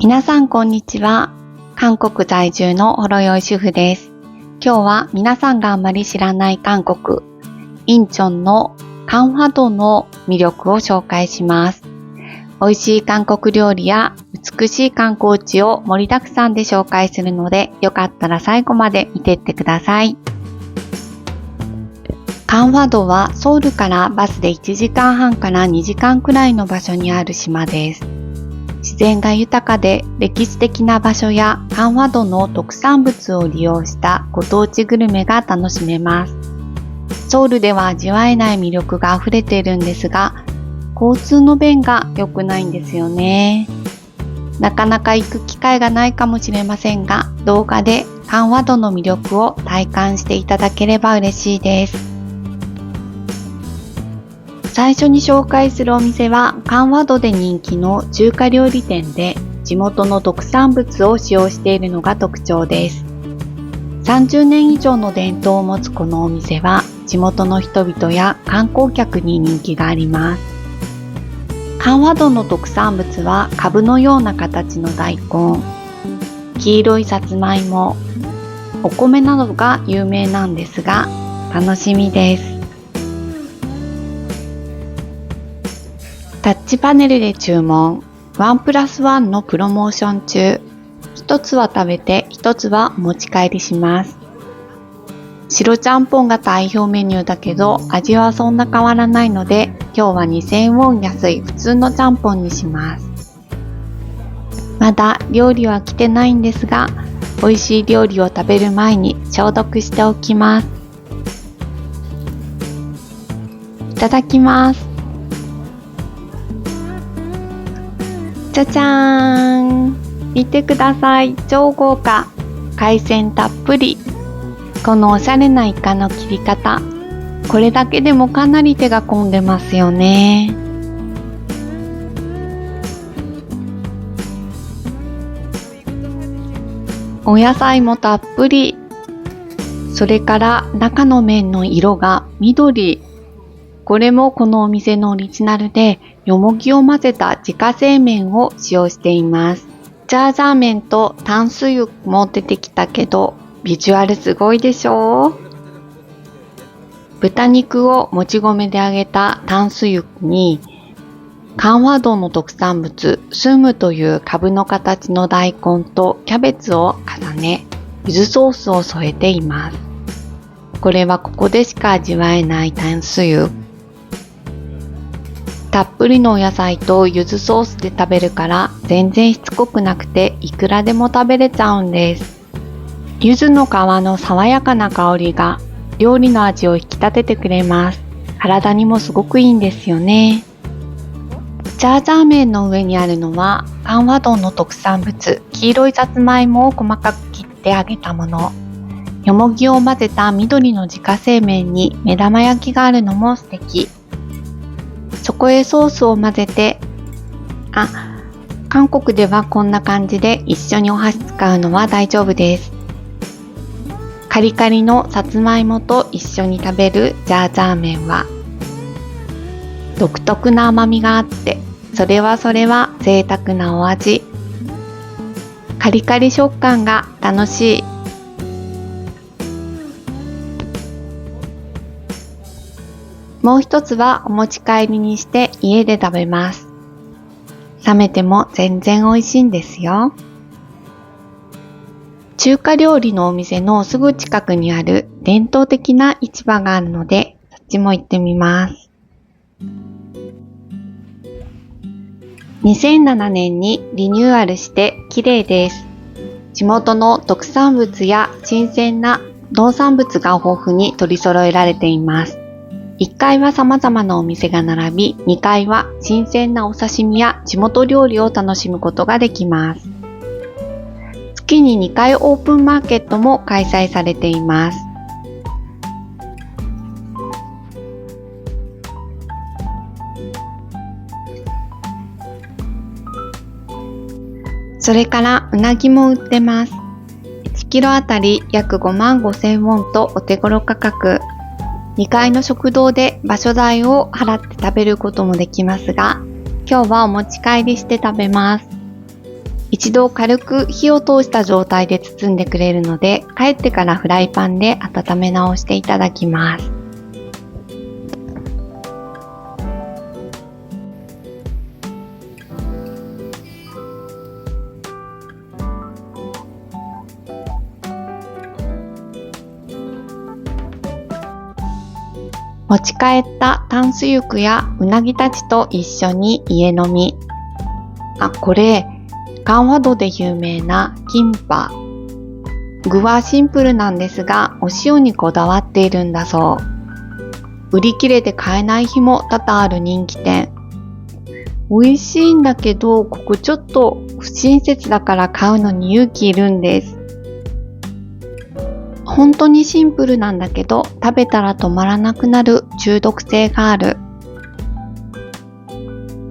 皆さんこんにちは。韓国在住のほろよい主婦です。今日は皆さんがあまり知らない韓国、インチョンのカンファドの魅力を紹介します。美味しい韓国料理や美しい観光地を盛りだくさんで紹介するので、よかったら最後まで見ていってください。カンファドはソウルからバスで1時間半から2時間くらいの場所にある島です。自然が豊かで歴史的な場所やカンファドの特産物を利用したご当地グルメが楽しめます。ソウルでは味わえない魅力が溢れているんですが、交通の便が良くないんですよね。なかなか行く機会がないかもしれませんが、動画でカンファドの魅力を体感していただければ嬉しいです。最初に紹介するお店はカンファドで人気の中華料理店で、地元の特産物を使用しているのが特徴です。30年以上の伝統を持つこのお店は地元の人々や観光客に人気があります。カンファドの特産物は株のような形の大根、黄色いさつまいも、お米などが有名なんですが、楽しみです。タッチパネルで注文、1+1のプロモーション中、一つは食べて一つはお持ち帰りします。白ちゃんぽんが代表メニューだけど味はそんな変わらないので、今日は2000ウォン安い普通のちゃんぽんにします。まだ料理は来てないんですが、美味しい料理を食べる前に消毒しておきます。いただきます。じゃじゃーん、見てください。超豪華、海鮮たっぷり。このおしゃれなイカの切り方、これだけでもかなり手が込んでますよね。お野菜もたっぷり。それから中の麺の色が緑。これもこのお店のオリジナルで、よもぎを混ぜた自家製麺を使用しています。ジャージャー麺とタンスユも出てきたけど、ビジュアルすごいでしょ？豚肉をもち米で揚げたタンスユに、カンファドの特産物スムという株の形の大根とキャベツを重ね、柚子ソースを添えています。これはここでしか味わえないタンスユ。たっぷりのお野菜と柚子ソースで食べるから全然しつこくなくていくらでも食べれちゃうんです。柚子の皮の爽やかな香りが料理の味を引き立ててくれます。体にもすごくいいんですよね。ジャージャー麺の上にあるのはカンファドの特産物、黄色いさつまいもを細かく切って揚げたもの。よもぎを混ぜた緑の自家製麺に目玉焼きがあるのも素敵。そこへソースを混ぜて、韓国ではこんな感じで一緒にお箸使うのは大丈夫です。カリカリのさつまいもと一緒に食べるジャージャー麺は独特な甘みがあって、それは贅沢なお味。カリカリ食感が楽しい。もう一つはお持ち帰りにして家で食べます。冷めても全然美味しいんですよ。中華料理のお店のすぐ近くにある伝統的な市場があるので、そっちも行ってみます。2007年にリニューアルして綺麗です。地元の特産物や新鮮な農産物が豊富に取り揃えられています。1階は様々なお店が並び、2階は新鮮なお刺身や地元料理を楽しむことができます。月に2回オープンマーケットも開催されています。それからうなぎも売ってます。1キロあたり約55,000ウォンとお手頃価格。2階の食堂で場所代を払って食べることもできますが、今日はお持ち帰りして食べます。一度軽く火を通した状態で包んでくれるので、帰ってからフライパンで温め直していただきます。持ち帰ったタンスユクやうなぎたちと一緒に家飲み。これ、関和道で有名なキンパ。具はシンプルなんですが、お塩にこだわっているんだそう。売り切れて買えない日も多々ある人気店。美味しいんだけど、ここちょっと不親切だから買うのに勇気いるんです。本当にシンプルなんだけど、食べたら止まらなくなる中毒性がある。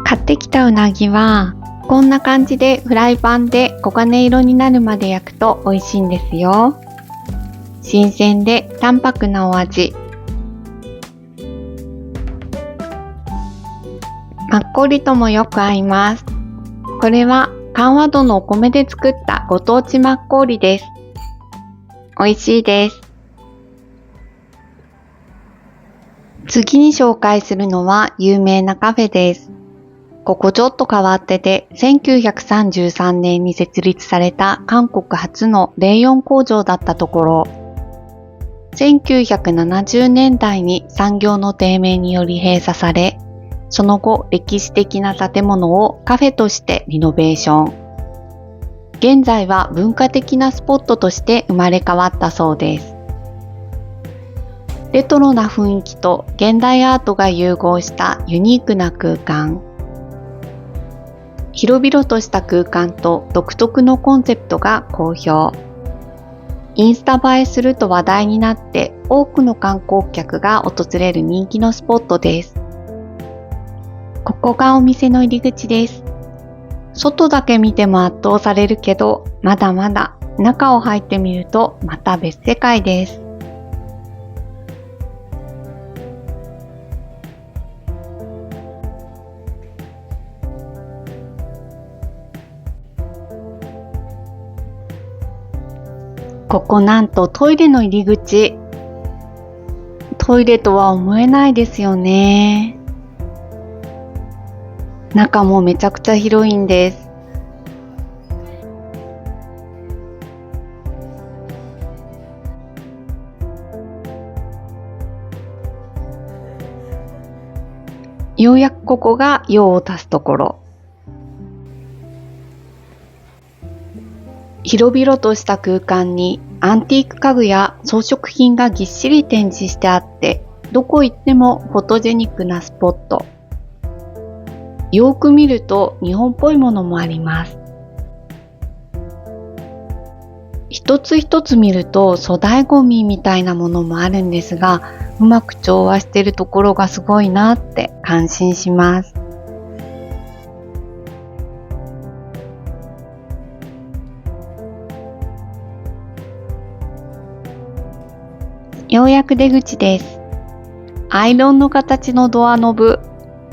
買ってきたうなぎは、こんな感じでフライパンで黄金色になるまで焼くと美味しいんですよ。新鮮で淡白なお味。マッコリともよく合います。これは関和道のお米で作ったご当地マッコリです。美味しいです。次に紹介するのは有名なカフェです。ここちょっと変わってて、1933年に設立された韓国初のレーヨン工場だったところ、1970年代に産業の低迷により閉鎖され、その後歴史的な建物をカフェとしてリノベーション。現在は文化的なスポットとして生まれ変わったそうです。レトロな雰囲気と現代アートが融合したユニークな空間。広々とした空間と独特のコンセプトが好評。インスタ映えすると話題になって多くの観光客が訪れる人気のスポットです。ここがお店の入り口です。外だけ見ても圧倒されるけど、まだまだ中を入ってみるとまた別世界です。ここなんとトイレの入り口。トイレとは思えないですよね。中もめちゃくちゃ広いんです。ようやくここが用を足すところ。広々とした空間にアンティーク家具や装飾品がぎっしり展示してあって、どこ行ってもフォトジェニックなスポット。よーく見ると日本っぽいものもあります。一つ一つ見ると粗大ゴミみたいなものもあるんですが、うまく調和しているところがすごいなって感心します。ようやく出口です。アイロンの形のドアノブ、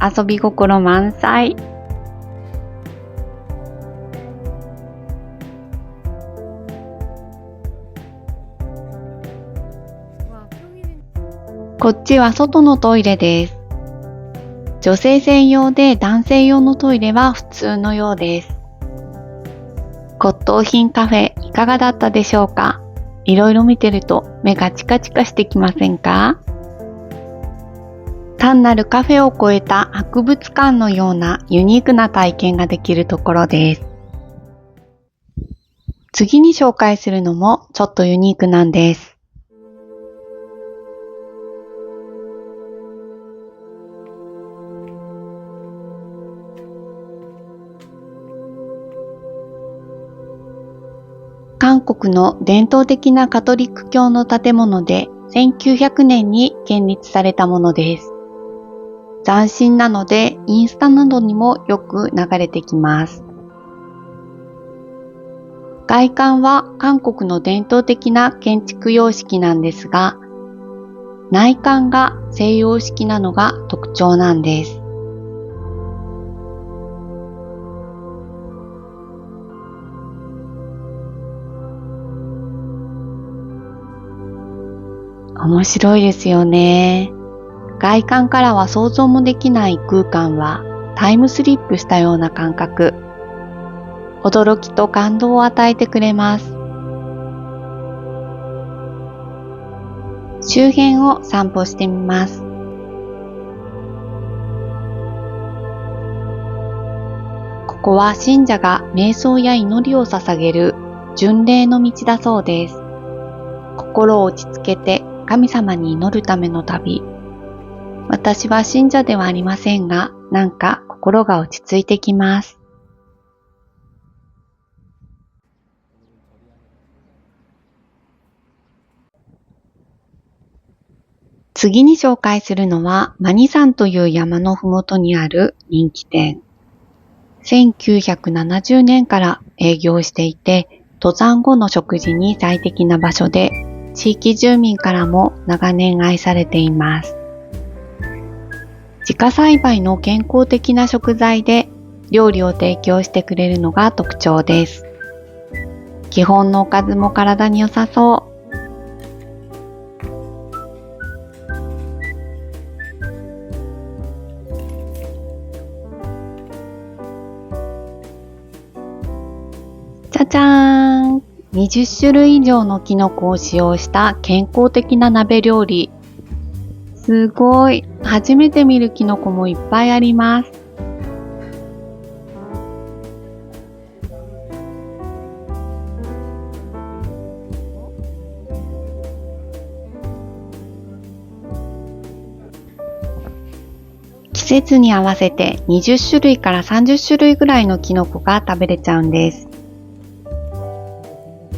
遊び心満載。こっちは外のトイレです。女性専用で男性用のトイレは普通のようです。骨董品カフェいかがだったでしょうか？いろいろ見てると目がチカチカしてきませんか？単なるカフェを超えた博物館のようなユニークな体験ができるところです。次に紹介するのもちょっとユニークなんです。韓国の伝統的なカトリック教の建物で1900年に建立されたものです。斬新なのでインスタなどにもよく流れてきます。外観は韓国の伝統的な建築様式なんですが、内観が西洋式なのが特徴なんです。面白いですよね。外観からは想像もできない空間はタイムスリップしたような感覚。驚きと感動を与えてくれます。周辺を散歩してみます。ここは信者が瞑想や祈りを捧げる巡礼の道だそうです。心を落ち着けて神様に祈るための旅。私は信者ではありませんが、なんか心が落ち着いてきます。次に紹介するのは、マニ山という山のふもとにある人気店。1970年から営業していて、登山後の食事に最適な場所で、地域住民からも長年愛されています。自家栽培の健康的な食材で料理を提供してくれるのが特徴です。基本のおかずも体に良さそう。じゃじゃーん !20 種類以上のキノコを使用した健康的な鍋料理。すごい。初めて見るキノコもいっぱいあります。季節に合わせて20種類から30種類ぐらいのキノコが食べれちゃうんです。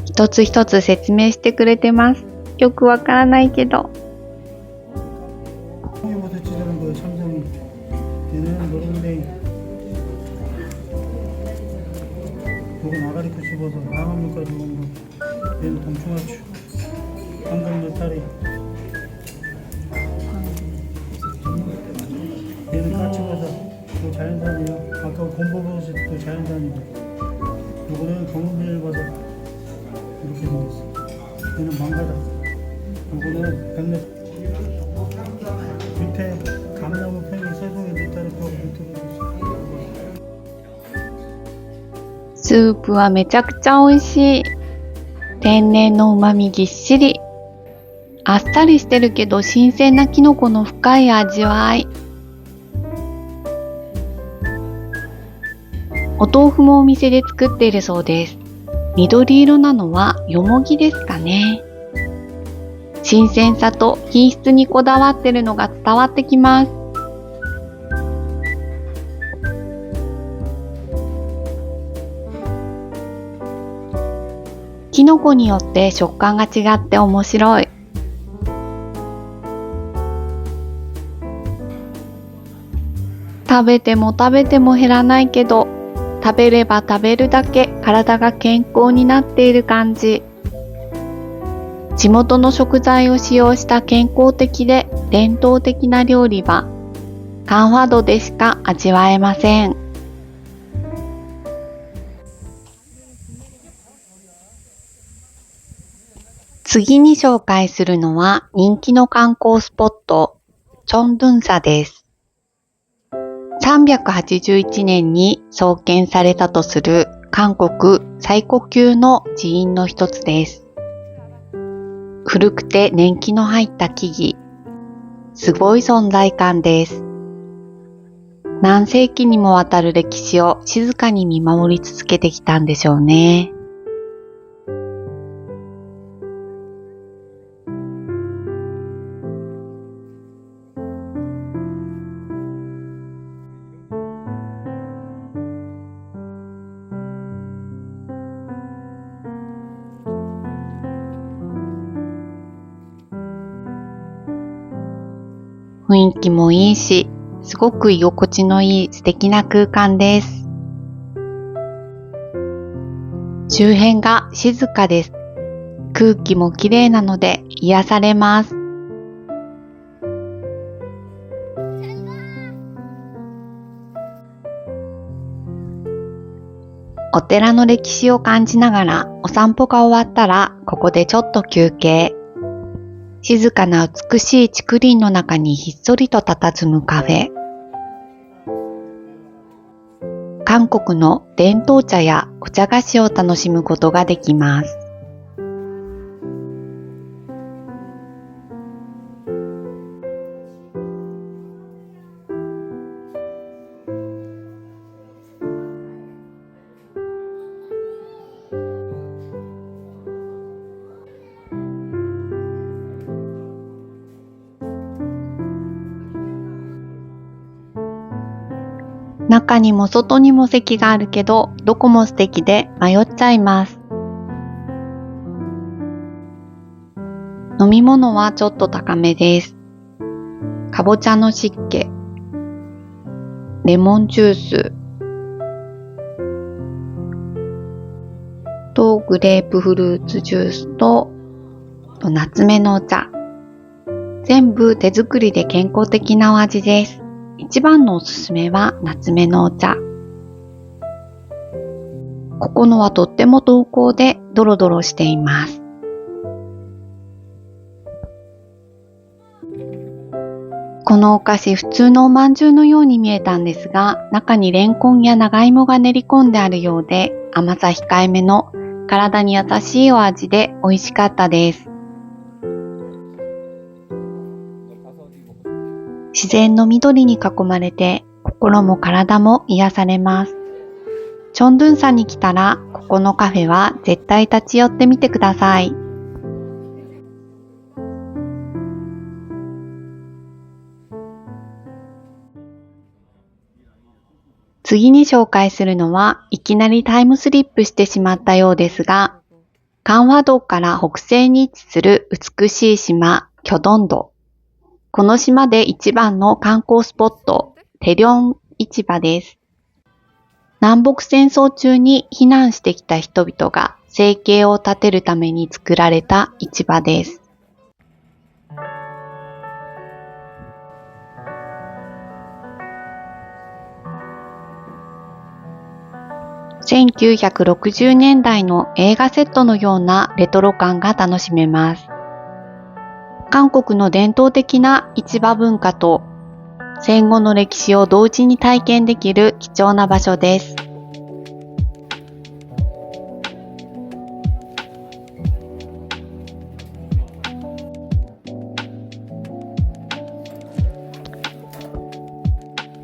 一つ一つ説明してくれてます。よくわからないけど。요건 아가리코 씹어서 방어물까지 먹는 거. 얘는 동충하추, 황금 느타리. 얘는 까치바사, 또 자연산이에요. 아까 곰보버섯도 자연산이고. 요거는 검은비닐바사 이렇게 생겼어. 얘는 망가다. 요거는 백내. 밑에 감나무 팽이 새송이 느타리 또 밑에 있어. スープはめちゃくちゃ美味しい。天然の旨味ぎっしり。あっさりしてるけど新鮮なキノコの深い味わい。お豆腐もお店で作っているそうです。緑色なのはよもぎですかね。新鮮さと品質にこだわってるのが伝わってきます。キノコによって食感が違って面白い。食べても食べても減らないけど、食べれば食べるだけ体が健康になっている感じ。地元の食材を使用した健康的で伝統的な料理は、カンファドでしか味わえません。次に紹介するのは人気の観光スポット、チョンドゥンサです。381年に創建されたとする韓国最古級の寺院の一つです。古くて年季の入った木々、すごい存在感です。何世紀にもわたる歴史を静かに見守り続けてきたんでしょうね。雰囲気もいいし、すごく居心地のいい素敵な空間です。周辺が静かです。空気もきれいなので癒されます。お寺の歴史を感じながらお散歩が終わったらここでちょっと休憩。静かな美しい竹林の中にひっそりと佇むカフェ。韓国の伝統茶やお茶菓子を楽しむことができます。中にも外にも席があるけど、どこも素敵で迷っちゃいます。飲み物はちょっと高めです。かぼちゃの湿気、レモンジュースとグレープフルーツジュースと夏目のお茶。全部手作りで健康的なお味です。一番のおすすめは夏目のお茶。ここのはとっても濃厚でドロドロしています。このお菓子普通のおまんじゅうのように見えたんですが、中にレンコンや長芋が練り込んであるようで、甘さ控えめの体に優しいお味で美味しかったです。自然の緑に囲まれて心も体も癒されます。チョンドゥンサに来たらここのカフェは絶対立ち寄ってみてください。次に紹介するのはいきなりタイムスリップしてしまったようですが、カンワ道から北西に位置する美しい島、キョドンド。この島で一番の観光スポット、テリョン市場です。南北戦争中に避難してきた人々が生計を立てるために作られた市場です。1960年代の映画セットのようなレトロ感が楽しめます。韓国の伝統的な市場文化と戦後の歴史を同時に体験できる貴重な場所です。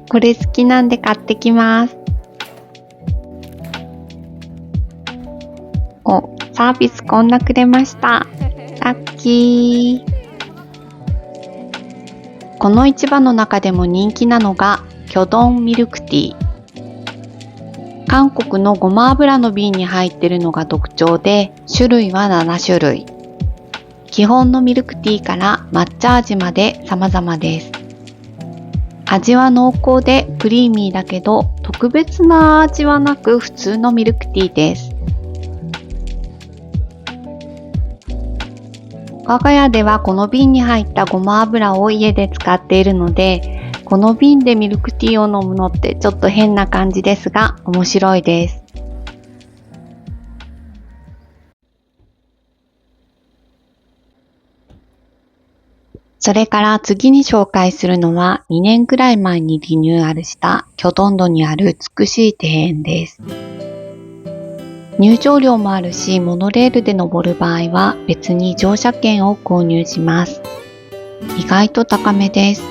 これ好きなんで買ってきます。お、サービスこんなくれました。ラッキー。この市場の中でも人気なのがキョドンミルクティー。韓国のごま油の瓶に入っているのが特徴で、種類は7種類。基本のミルクティーから抹茶味まで様々です。味は濃厚でクリーミーだけど、特別な味はなく普通のミルクティーです。我が家ではこの瓶に入ったごま油を家で使っているので、この瓶でミルクティーを飲むのってちょっと変な感じですが、面白いです。それから次に紹介するのは2年くらい前にリニューアルしたキョドンドにある美しい庭園です。入場料もあるし、モノレールで登る場合は別に乗車券を購入します。意外と高めです。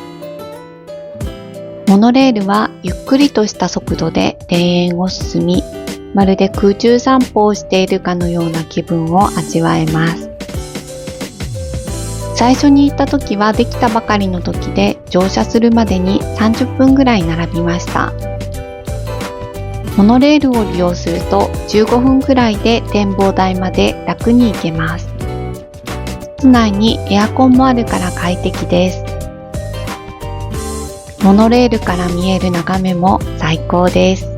モノレールはゆっくりとした速度で庭園を進み、まるで空中散歩をしているかのような気分を味わえます。最初に行った時はできたばかりの時で乗車するまでに30分ぐらい並びました。モノレールを利用すると15分くらいで展望台まで楽に行けます。室内にエアコンもあるから快適です。モノレールから見える眺めも最高です。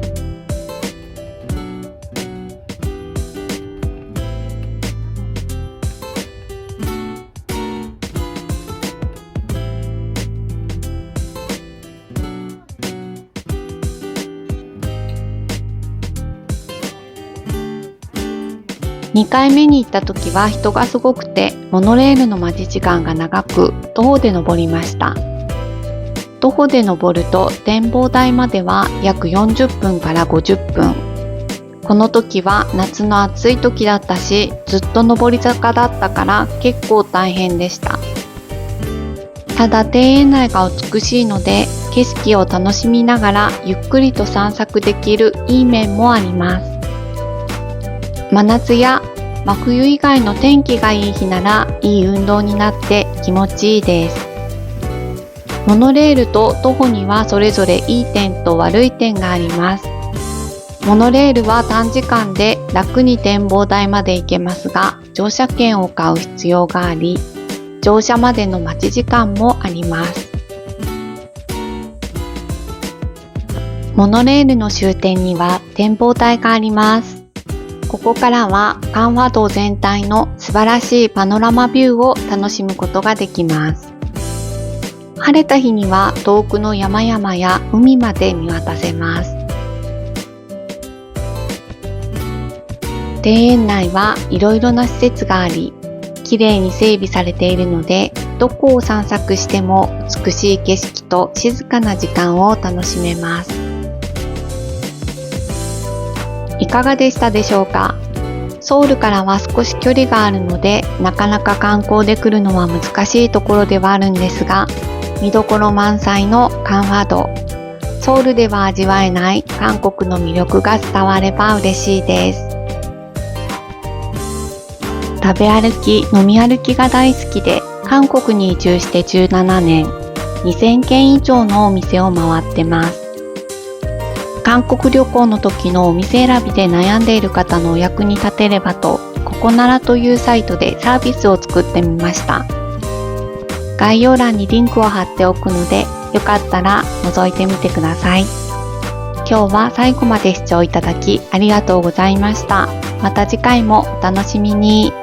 2回目に行った時は人がすごくて、モノレールの待ち時間が長く、徒歩で登りました。徒歩で登ると展望台までは約40分から50分。この時は夏の暑い時だったし、ずっと上り坂だったから結構大変でした。ただ庭園内が美しいので、景色を楽しみながらゆっくりと散策できるいい面もあります。真夏や真冬以外の天気がいい日ならいい運動になって気持ちいいです。モノレールと徒歩にはそれぞれいい点と悪い点があります。モノレールは短時間で楽に展望台まで行けますが、乗車券を買う必要があり、乗車までの待ち時間もあります。モノレールの終点には展望台があります。ここからは関和道全体の素晴らしいパノラマビューを楽しむことができます。晴れた日には遠くの山々や海まで見渡せます。庭園内はいろいろな施設があり、きれいに整備されているので、どこを散策しても美しい景色と静かな時間を楽しめます。いかがでしたでしょうか？ソウルからは少し距離があるので、なかなか観光で来るのは難しいところではあるんですが、見どころ満載の関和道、ソウルでは味わえない韓国の魅力が伝われば嬉しいです。食べ歩き、飲み歩きが大好きで、韓国に移住して17年、2000軒以上のお店を回ってます。韓国旅行の時のお店選びで悩んでいる方のお役に立てればと、ここならというサイトでサービスを作ってみました。概要欄にリンクを貼っておくので、よかったら覗いてみてください。今日は最後まで視聴いただきありがとうございました。また次回もお楽しみに。